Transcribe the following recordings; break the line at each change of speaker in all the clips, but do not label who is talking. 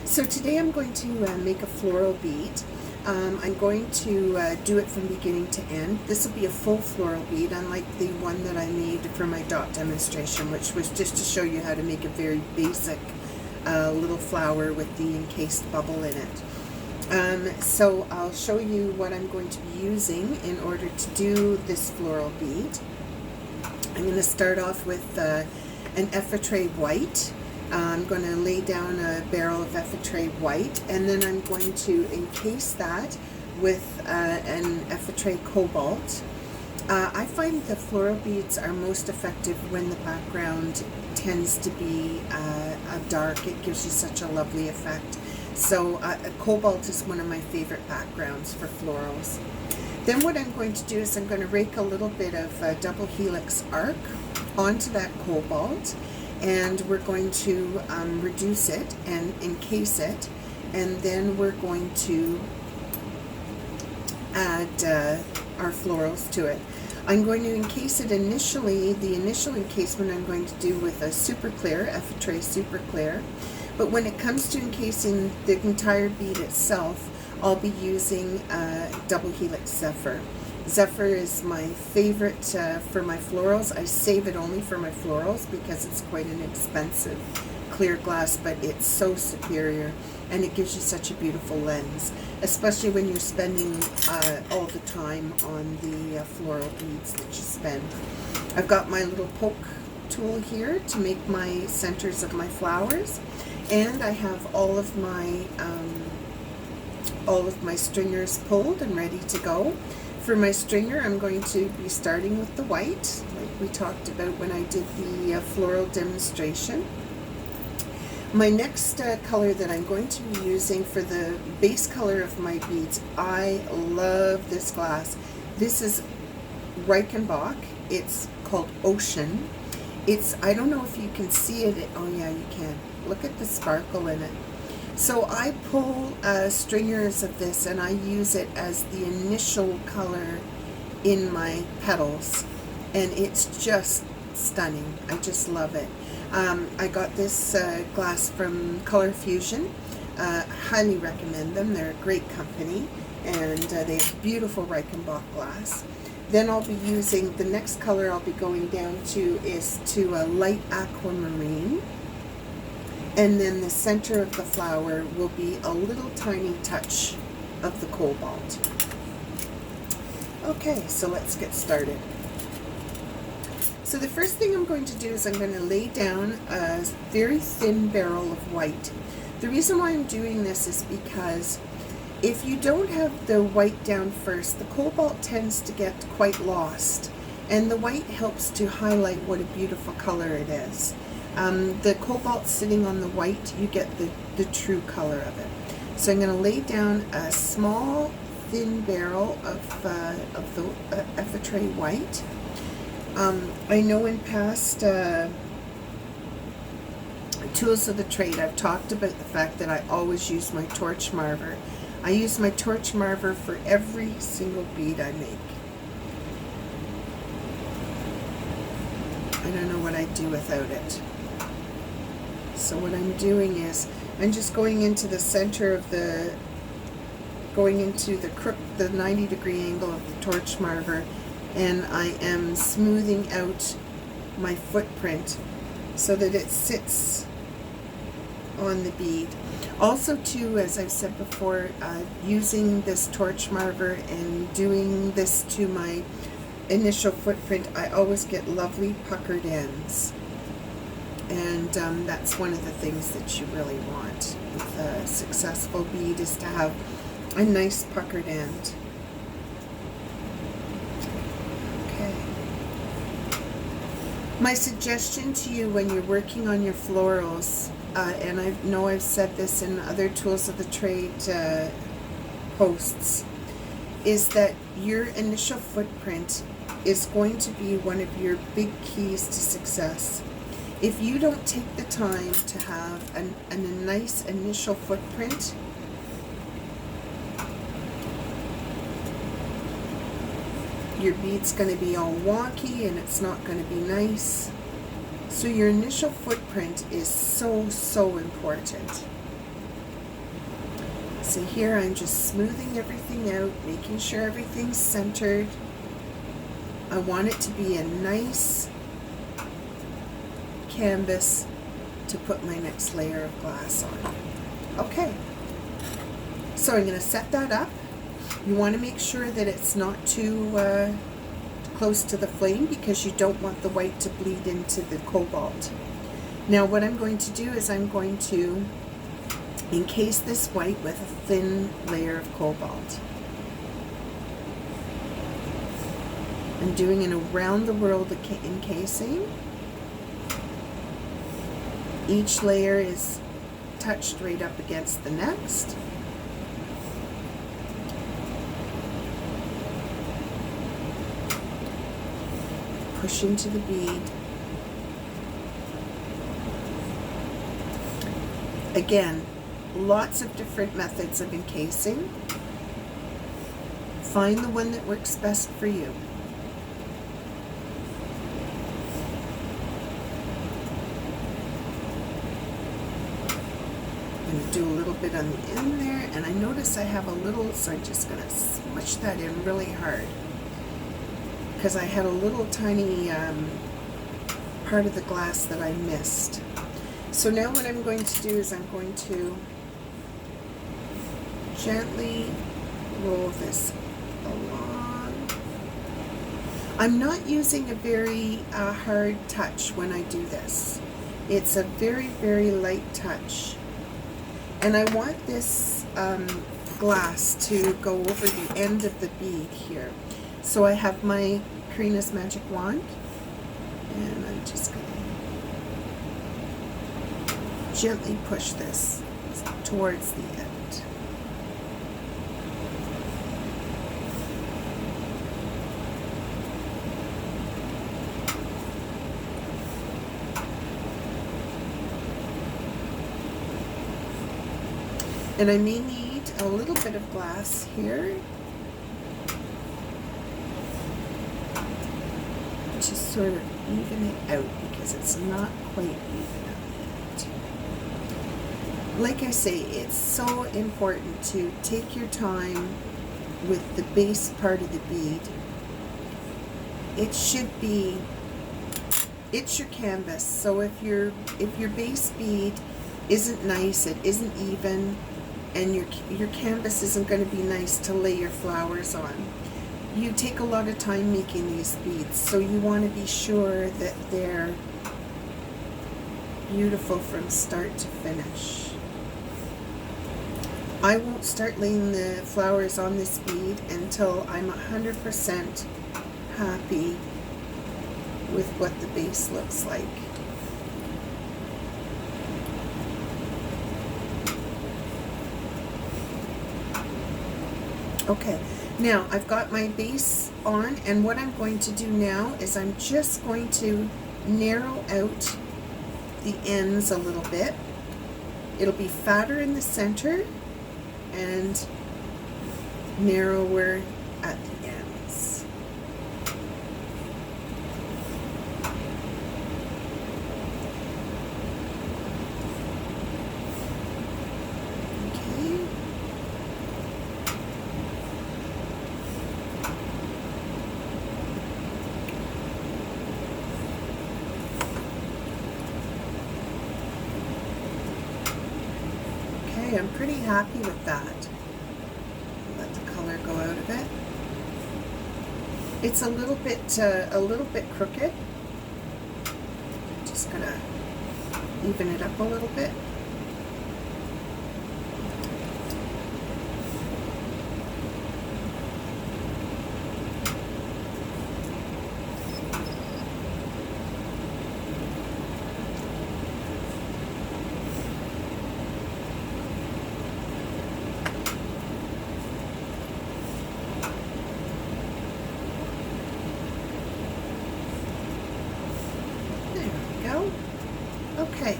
So today I'm going to make a floral bead. I'm going to do it from beginning to end. This will be a full floral bead, unlike the one that I made for my dot demonstration, which was just to show you how to make a very basic little flower with the encased bubble in it. So I'll show you what I'm going to be using in order to do this floral bead. I'm going to start off with an effetre white. I'm going to lay down a barrel of effetre white, and then I'm going to encase that with an effetre cobalt. I find the floral beads are most effective when the background tends to be dark. It gives you such a lovely effect. So cobalt is one of my favorite backgrounds for florals. Then what I'm going to do is I'm going to rake a little bit of double helix arc onto that cobalt, and we're going to reduce it and encase it, and then we're going to add our florals to it. I'm going to encase it initially. The initial encasement I'm going to do with a super clear, effetre super clear, but when it comes to encasing the entire bead itself, I'll be using double helix zephyr. Zephyr is my favorite for my florals. I save it only for my florals because it's quite an expensive clear glass, but it's so superior and it gives you such a beautiful lens, especially when you're spending all the time on the floral beads that you spend. I've got my little poke tool here to make my centers of my flowers, and I have all of my stringers pulled and ready to go. For my stringer, I'm going to be starting with the white, like we talked about when I did the floral demonstration. My next color that I'm going to be using for the base color of my beads, I love this glass. This is Reichenbach. It's called Ocean. I don't know if you can see it. Oh yeah, you can. Look at the sparkle in it. So I pull stringers of this and I use it as the initial color in my petals, and it's just stunning. I just love it. I got this glass from Color Fusion. Highly recommend them. They're a great company, and they have beautiful Reichenbach glass. Then I'll be using, the next color I'll be going down to is to a light aquamarine. And then the center of the flower will be a little tiny touch of the cobalt. Okay, so let's get started. So the first thing I'm going to do is I'm going to lay down a very thin barrel of white. The reason why I'm doing this is because if you don't have the white down first, the cobalt tends to get quite lost, and the white helps to highlight what a beautiful color it is. The cobalt sitting on the white, you get the true color of it. So I'm going to lay down a small thin barrel of the effetre white. I know in past tools of the trade I've talked about the fact that I always use my torch marver. I use my torch marver for every single bead I make. I don't know what I'd do without it. So what I'm doing is I'm just going into the center of the, going into the 90-degree angle of the torch marver, and I am smoothing out my footprint so that it sits on the bead. Also too, as I've said before, using this torch marver and doing this to my initial footprint, I always get lovely puckered ends. And that's one of the things that you really want with a successful bead, is to have a nice puckered end. Okay. My suggestion to you when you're working on your florals, and I know I've said this in other tools of the trade posts, is that your initial footprint is going to be one of your big keys to success. If you don't take the time to have a nice initial footprint, your bead's going to be all wonky and it's not going to be nice. So your initial footprint is so important. So here I'm just smoothing everything out, making sure everything's centered. I want it to be a nice canvas to put my next layer of glass on. Okay, so I'm going to set that up. You want to make sure that it's not too close to the flame because you don't want the white to bleed into the cobalt. Now what I'm going to do is I'm going to encase this white with a thin layer of cobalt. I'm doing an around the world encasing. Each layer is touched right up against the next. Push into the bead. Again, lots of different methods of encasing. Find the one that works best for you. I'm going to do a little bit on the end there, and I notice I have a little, so I'm just going to smush that in really hard because I had a little tiny part of the glass that I missed. So now what I'm going to do is I'm going to gently roll this along. I'm not using a very hard touch when I do this. It's a very, very light touch. And I want this glass to go over the end of the bead here. So I have my Karina's Magic Wand, and I'm just going to gently push this towards the end. And I may need a little bit of glass here to sort of even it out because it's not quite even at the end. Like I say, it's so important to take your time with the base part of the bead. It should be, it's your canvas, so if your base bead isn't nice, it isn't even, and your canvas isn't going to be nice to lay your flowers on. You take a lot of time making these beads, so you want to be sure that they're beautiful from start to finish. I won't start laying the flowers on this bead until I'm 100% happy with what the base looks like. Okay, now I've got my base on, and what I'm going to do now is I'm just going to narrow out the ends a little bit. It'll be fatter in the center and narrower at the ends. I'm pretty happy with that. Let the color go out of it. It's a little bit crooked. I'm just gonna even it up a little bit. Okay,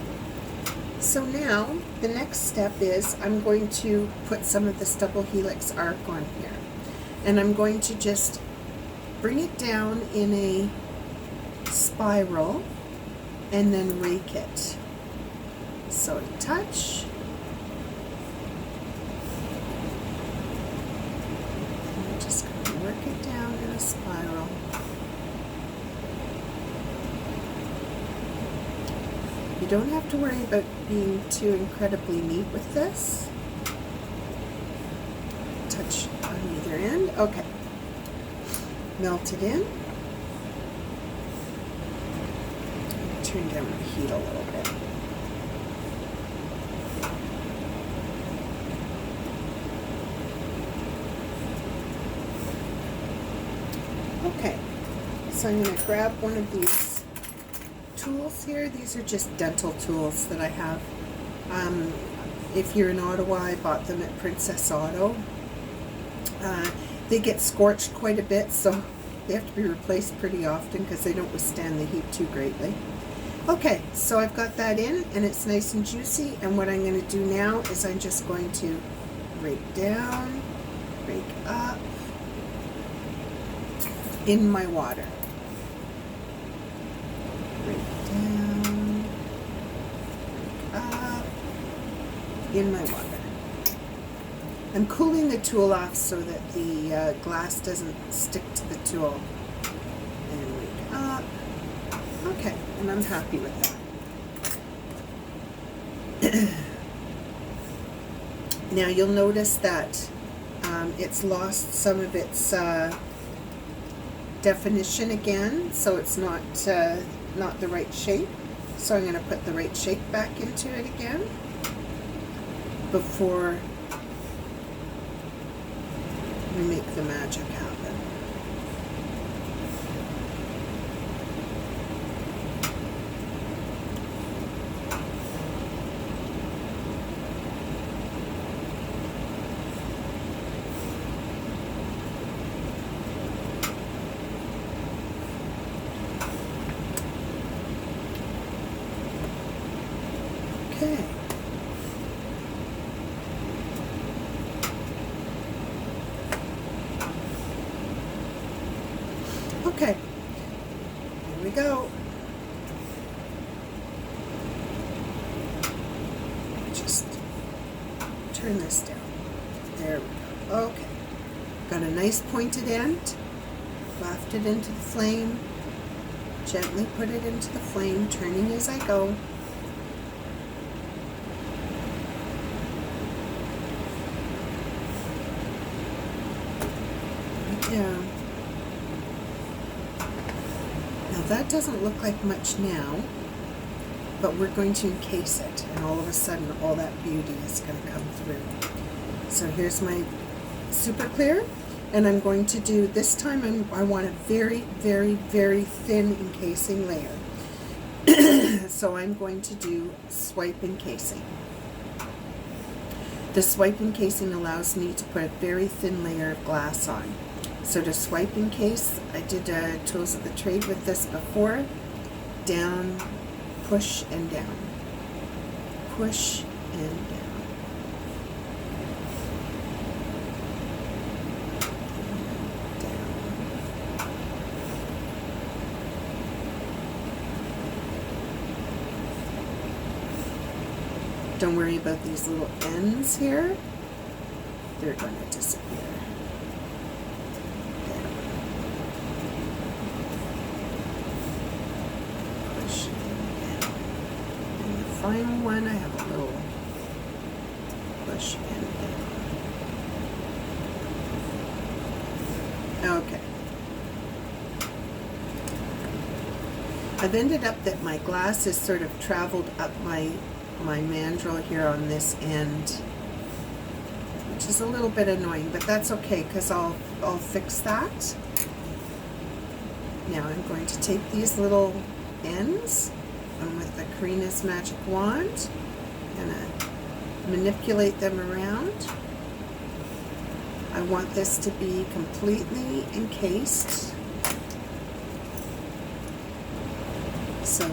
so now the next step is I'm going to put some of the stubble helix arc on here, and I'm going to just bring it down in a spiral and then rake it. So touch don't have to worry about being too incredibly neat with this. Touch on either end. Okay. Melt it in. Turn down the heat a little bit. Okay, so I'm going to grab one of these tools here. These are just dental tools that I have. If you're in Ottawa, I bought them at Princess Auto. They get scorched quite a bit, so they have to be replaced pretty often because they don't withstand the heat too greatly. Okay, so I've got that in and it's nice and juicy, and what I'm going to do now is I'm just going to rake down, rake up in my water. Rake down, rake up in my water. I'm cooling the tool off so that the glass doesn't stick to the tool. And rake up. Okay, and I'm happy with that. Now you'll notice that it's lost some of its definition again, so it's not the right shape. So I'm going to put the right shape back into it again before we make the magic happen. Okay. Okay, here we go. Just turn this down. There we go. Okay. Got a nice pointed end. Waft it into the flame. Gently put it into the flame, turning as I go. Down. Now that doesn't look like much now, but we're going to encase it, and all of a sudden all that beauty is going to come through. So here's my super clear, and I'm going to do, this time I want a very, very, very thin encasing layer. So I'm going to do swipe encasing. The swipe encasing allows me to put a very thin layer of glass on. So to swipe encase, I did tools of the trade with this before. Down, push and down. Push and down. Don't worry about these little ends here. They're going to disappear. Push and down. And the final one, I have a little push and down. Okay. I've ended up that my glass has sort of traveled up my mandrel here on this end, which is a little bit annoying, but that's okay because I'll fix that. Now I'm going to take these little ends and with the Karina's magic wand, I'm going to manipulate them around. I want this to be completely encased. So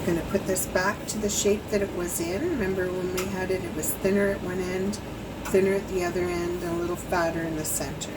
going to put this back to the shape that it was in. Remember when we had it, it was thinner at one end, thinner at the other end, and a little fatter in the center.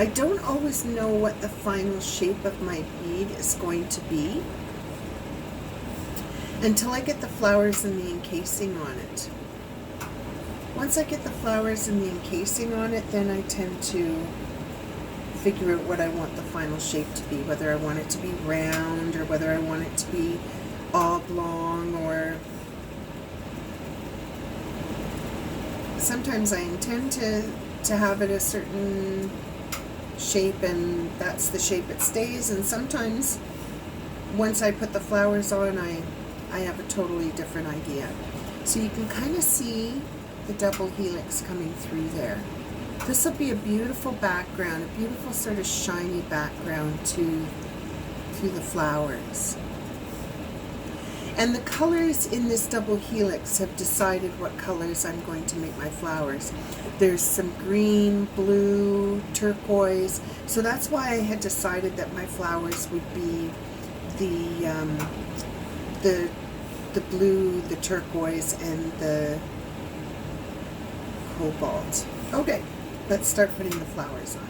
I don't always know what the final shape of my bead is going to be until I get the flowers and the encasing on it. Once I get the flowers and the encasing on it, then I tend to figure out what I want the final shape to be, whether I want it to be round or whether I want it to be oblong, or sometimes I intend to have it a certain shape and that's the shape it stays, and sometimes once I put the flowers on I have a totally different idea. So you can kind of see the double helix coming through there. This will be a beautiful background, a beautiful sort of shiny background to the flowers. And the colors in this double helix have decided what colors I'm going to make my flowers. There's some green, blue, turquoise. So that's why I had decided that my flowers would be the blue, the turquoise, and the cobalt. Okay, let's start putting the flowers on.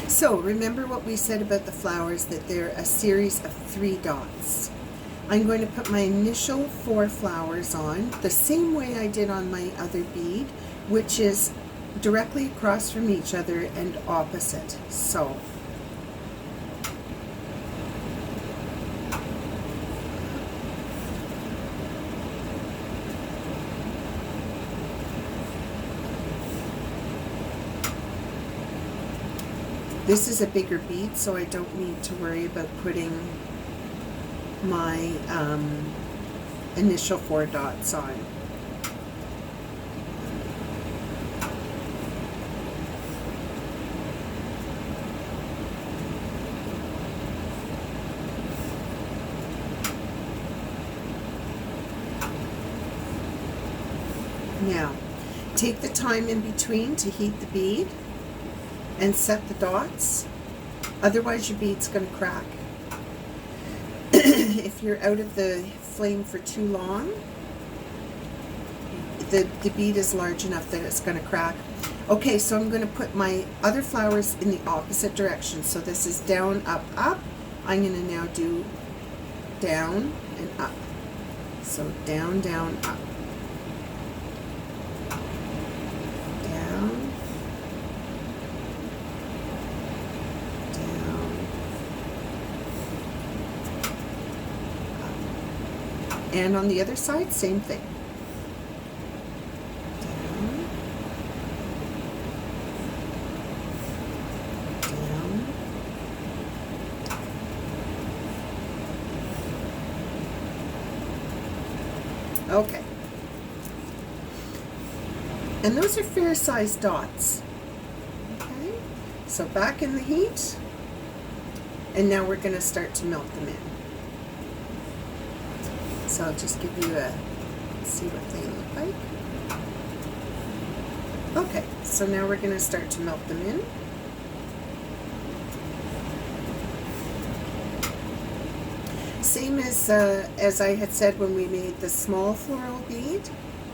So remember what we said about the flowers, that they're a series of 3 dots. I'm going to put my initial 4 flowers on the same way I did on my other bead, which is directly across from each other and opposite. So this is a bigger bead, so I don't need to worry about putting my initial 4 dots on. Now, take the time in between to heat the bead and set the dots, otherwise your bead's going to crack. If you're out of the flame for too long, the bead is large enough that it's going to crack. Okay, so I'm going to put my other flowers in the opposite direction. So this is down, up, up. I'm going to now do down and up. So down, down, up. And on the other side, same thing. Down, down. Okay. And those are fair-sized dots. Okay. So back in the heat, and now we're going to start to melt them in. So I'll just give you a, see what they look like. Okay, so now we're going to start to melt them in. Same as I had said when we made the small floral bead,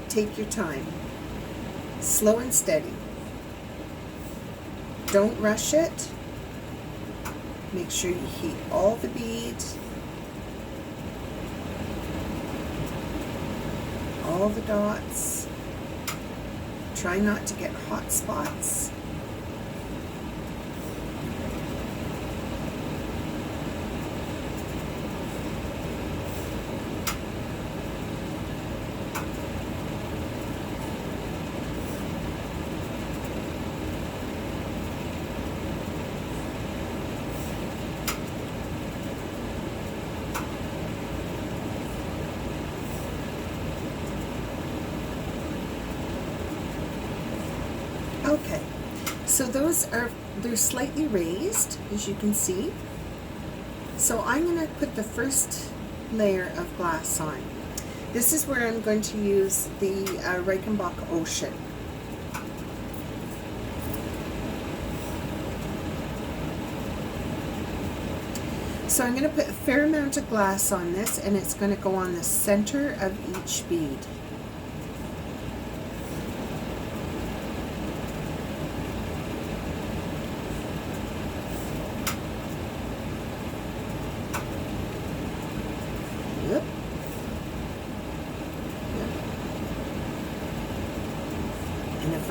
take your time. Slow and steady. Don't rush it. Make sure you heat all the beads. All the dots. Try not to get hot spots. Okay, so they're slightly raised, as you can see. So I'm going to put the first layer of glass on. This is where I'm going to use the Reichenbach Ocean. So I'm going to put a fair amount of glass on this, and it's going to go on the center of each bead.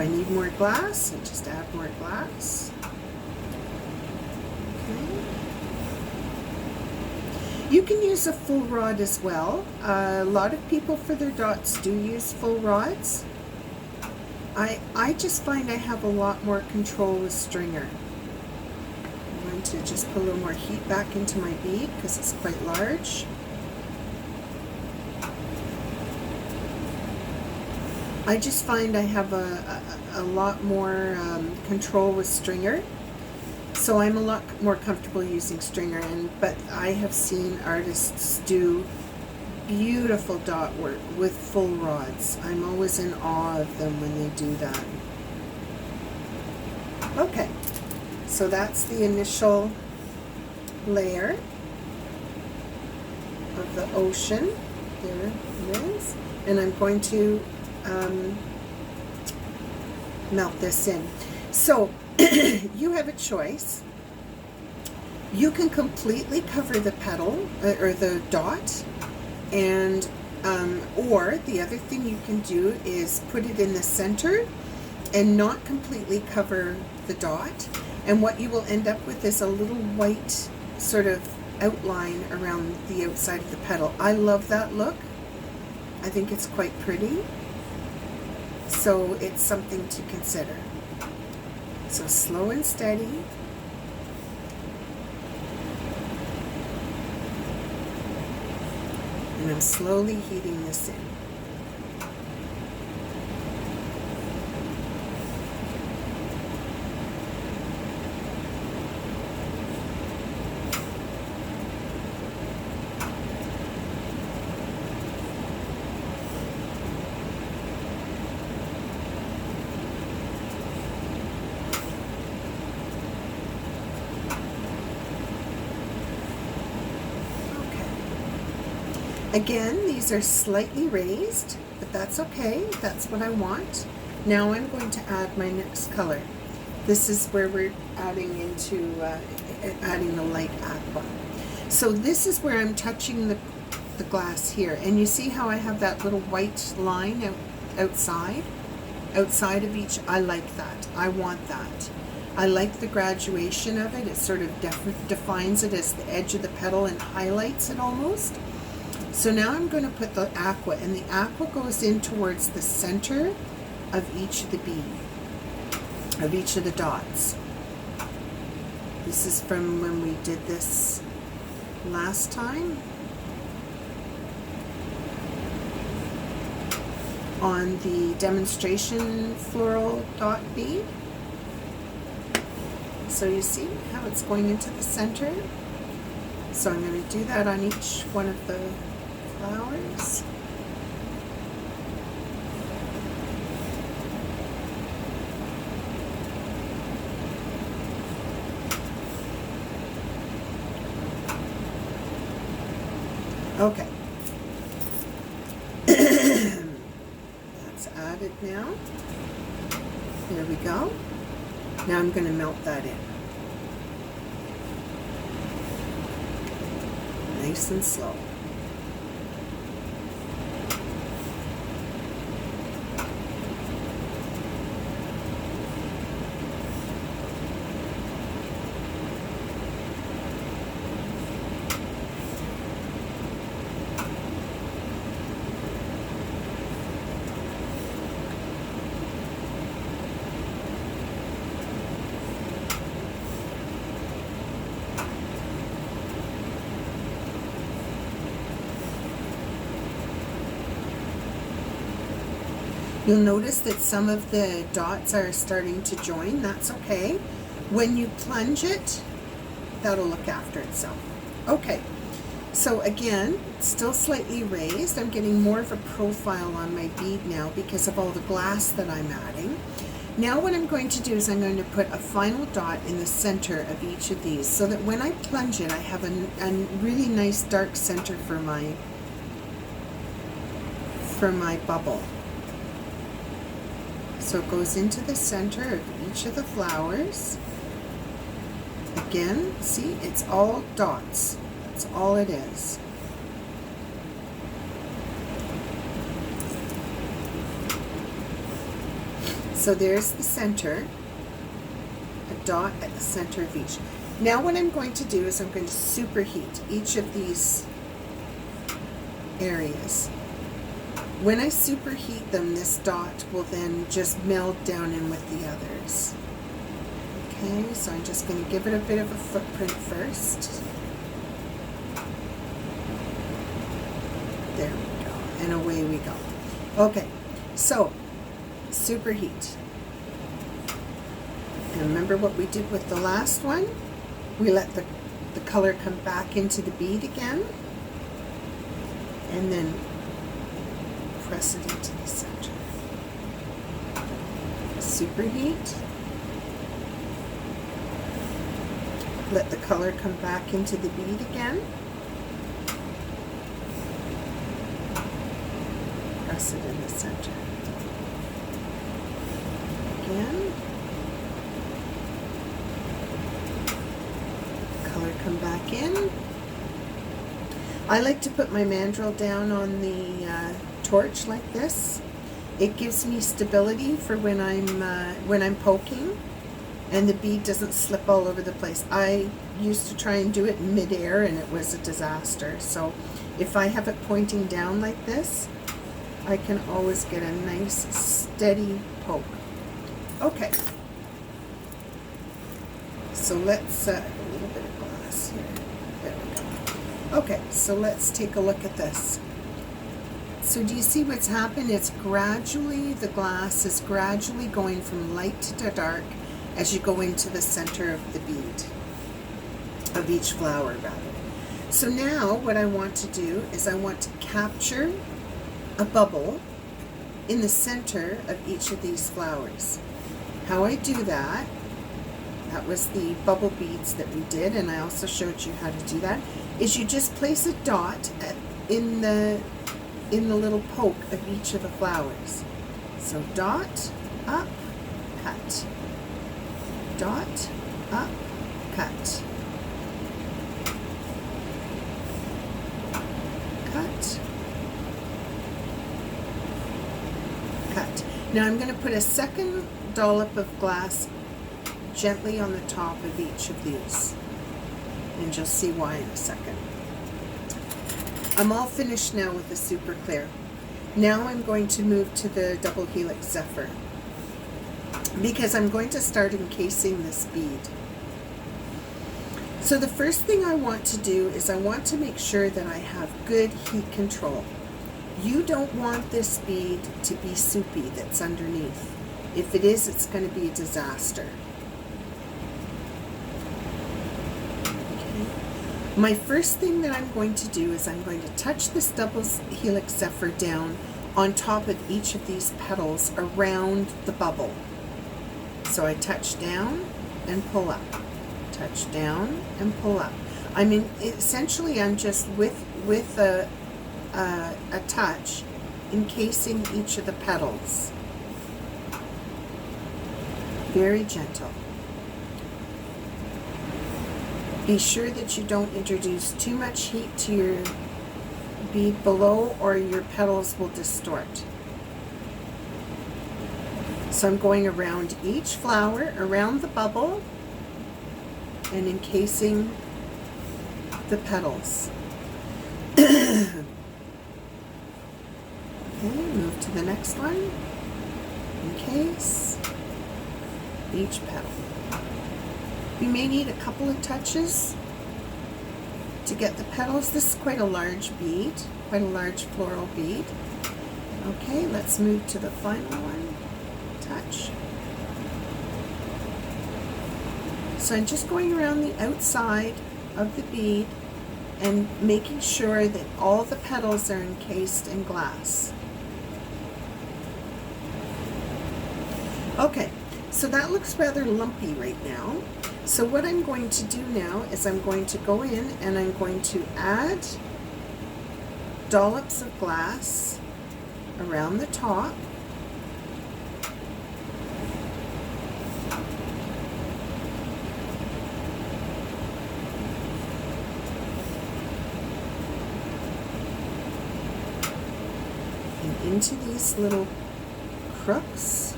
I need more glass, I just add more glass. Okay. You can use a full rod as well. A lot of people for their dots do use full rods. I just find I have a lot more control with stringer. I'm going to just put a little more heat back into my bead because it's quite large. I just find I have a lot more control with stringer, so I'm a lot more comfortable using stringer. But I have seen artists do beautiful dot work with full rods. I'm always in awe of them when they do that. Okay, so that's the initial layer of the ocean. There it is. And I'm going to melt this in. So you have a choice. You can completely cover the petal or the dot, and or the other thing you can do is put it in the center and not completely cover the dot, and what you will end up with is a little white sort of outline around the outside of the petal. I love that look. I think it's quite pretty, so it's something to consider. So slow and steady. And I'm slowly heating this in. Again, these are slightly raised, but that's okay. That's what I want. Now I'm going to add my next color. This is where we're adding into adding the light aqua. So this is where I'm touching the glass here, and you see how I have that little white line outside of each. I like that. I want that. I like the graduation of it. It sort of defines it as the edge of the petal and highlights it almost. So now I'm going to put the aqua, and the aqua goes in towards the center of each of the bead, of each of the dots. This is from when we did this last time on the demonstration floral dot bead. So you see how it's going into the center. So I'm going to do that on each one of the flowers. Okay. That's added now. There we go. Now I'm going to melt that in. Nice and slow. You'll notice that some of the dots are starting to join. That's okay. When you plunge it, that'll look after itself. Okay, so again, it's still slightly raised. I'm getting more of a profile on my bead now because of all the glass that I'm adding. Now what I'm going to do is I'm going to put a final dot in the center of each of these so that when I plunge it, I have a really nice dark center for my bubble. So it goes into the center of each of the flowers. Again, see, it's all dots. That's all it is. So there's the center, a dot at the center of each. Now what I'm going to do is I'm going to superheat each of these areas. When I superheat them, this dot will then just meld down in with the others. Okay, so I'm just going to give it a bit of a footprint first. There we go, and away we go. Okay, so superheat. And remember what we did with the last one? We let the color come back into the bead again, and then press it into the center. Superheat. Let the color come back into the bead again. Press it in the center. Again. Color come back in. I like to put my mandrel down on the torch like this. It gives me stability for when I'm poking, and the bead doesn't slip all over the place. I used to try and do it in midair, and it was a disaster. So if I have it pointing down like this, I can always get a nice steady poke. Okay, so let's a little bit of glass here. There we go. Okay, so let's take a look at this. So do you see what's happened? It's gradually, the glass is gradually going from light to dark as you go into the center of the bead, of each flower rather. So now what I want to do is I want to capture a bubble in the center of each of these flowers. How I do that, that was the bubble beads that we did, and I also showed you how to do that, is you just place a dot in the little poke of each of the flowers. So dot, up, cut. Dot, up, cut. Cut. Cut. Now I'm going to put a second dollop of glass gently on the top of each of these, and you'll see why in a second. I'm all finished now with the super clear. Now I'm going to move to the double helix zephyr, because I'm going to start encasing this bead. So the first thing I want to do is I want to make sure that I have good heat control. You don't want this bead to be soupy that's underneath. If it is, it's going to be a disaster. Okay. My first thing that I'm going to do is I'm going to touch this double helix zephyr down on top of each of these petals around the bubble. So I touch down and pull up, touch down and pull up. I mean, essentially I'm just with a touch encasing each of the petals. Very gentle. Be sure that you don't introduce too much heat to your bead below, or your petals will distort. So I'm going around each flower, around the bubble, and encasing the petals. Okay, move to the next one. Encase each petal. You may need a couple of touches to get the petals. This is quite a large bead, quite a large floral bead. Okay, let's move to the final one. Touch. So I'm just going around the outside of the bead and making sure that all the petals are encased in glass. Okay, so that looks rather lumpy right now. So what I'm going to do now is I'm going to go in and I'm going to add dollops of glass around the top. And into these little crooks.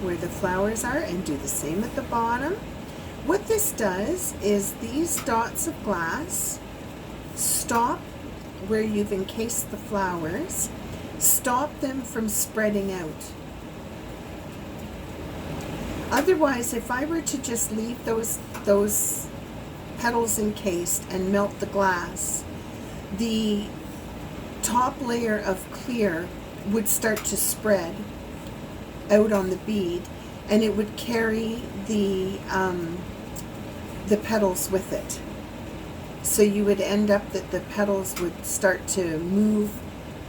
where the flowers are and do the same at the bottom. What this does is these dots of glass stop where you've encased the flowers, stop them from spreading out. Otherwise, if I were to just leave those petals encased and melt the glass, the top layer of clear would start to spread out on the bead, and it would carry the petals with it. So you would end up that the petals would start to move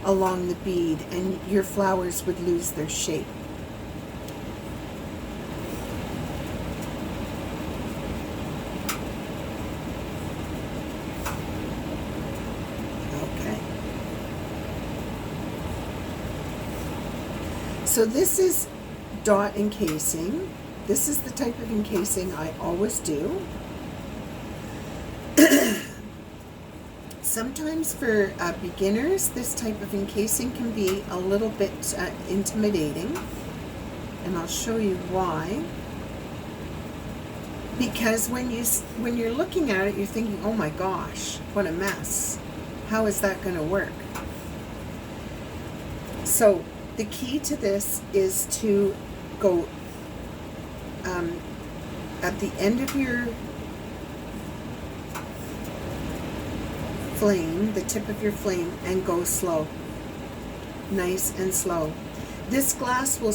along the bead and your flowers would lose their shape. Okay. So this is dot encasing. This is the type of encasing I always do. Sometimes for beginners, this type of encasing can be a little bit intimidating, and I'll show you why. Because when you're looking at it, you're thinking, "Oh my gosh, what a mess! How is that going to work?" So the key to this is to go at the end of your flame, the tip of your flame, and go slow, nice and slow. This glass will